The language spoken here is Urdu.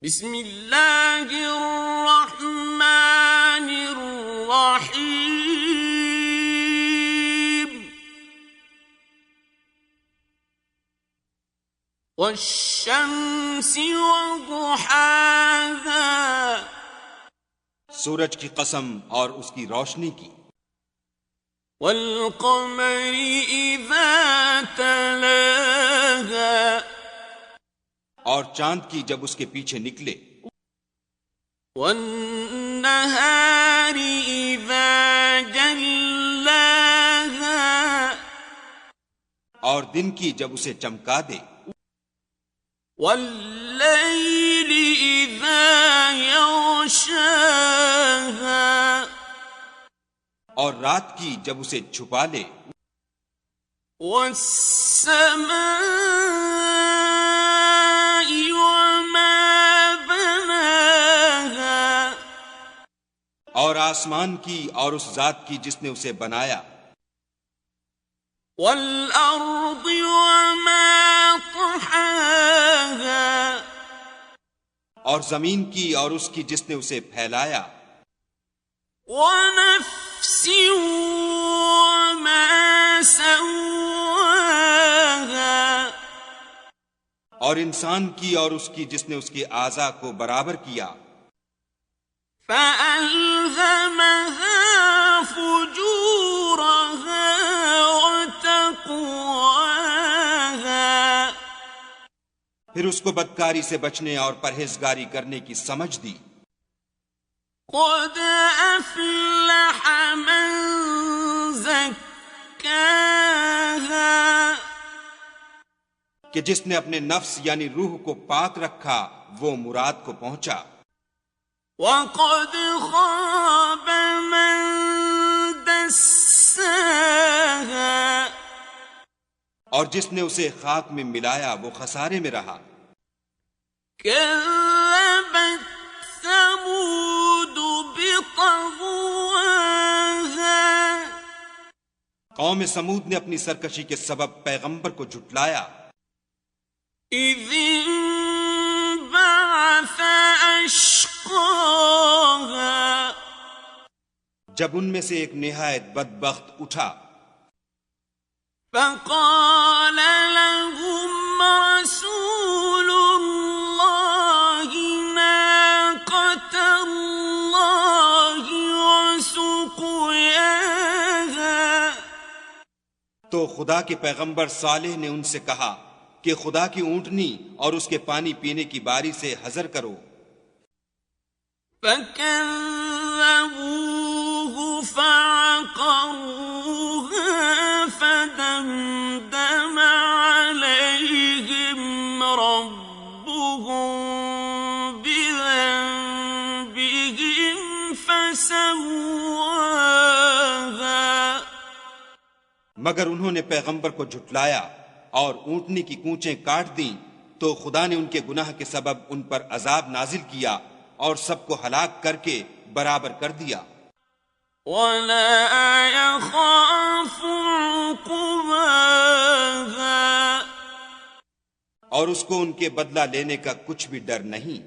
بسم اللہ الرحمن الرحیم والشمس وضحاها سورج کی قسم اور اس کی روشنی کی، والقمر اذا تلاها اور چاند کی جب اس کے پیچھے نکلے، والنہار اذا جلاها اور دن کی جب اسے چمکا دے، واللیل اذا یغشاها اور رات کی جب اسے چھپا لے، والسماء وما بناها اور آسمان کی اور اس ذات کی جس نے اسے بنایا، والارض وما طحاها اور زمین کی اور اس کی جس نے اسے پھیلایا، ونفس وما سواها اور انسان کی اور اس کی جس نے اس کے اعضاء کو برابر کیا، فألهمها فجورها وتقواها پھر اس کو بدکاری سے بچنے اور پرہیزگاری کرنے کی سمجھ دی، قد أفلح من زكاها کہ جس نے اپنے نفس یعنی روح کو پاک رکھا وہ مراد کو پہنچا، وقد خاب من دساها اور جس نے اسے خاک میں ملایا وہ خسارے میں رہا، كذبت ثمود بطغواها قوم سمود نے اپنی سرکشی کے سبب پیغمبر کو جھٹلایا، إذ انبعث أشقاها جب ان میں سے ایک نہایت بدبخت اٹھا، فقال لهم رسول الله ناقة الله وسقياها تو خدا کے پیغمبر صالح نے ان سے کہا کہ خدا کی اونٹنی اور اس کے پانی پینے کی باری سے حذر کرو، فكذبوه فعقروها فدمدم عليهم ربهم بذنبهم فسواها مگر انہوں نے پیغمبر کو جھٹلایا اور اونٹنی کی کونچیں کاٹ دیں تو خدا نے ان کے گناہ کے سبب ان پر عذاب نازل کیا اور سب کو ہلاک کر کے برابر کر دیا، ولا يخاف عقباها اور اس کو ان کے بدلہ لینے کا کچھ بھی ڈر نہیں۔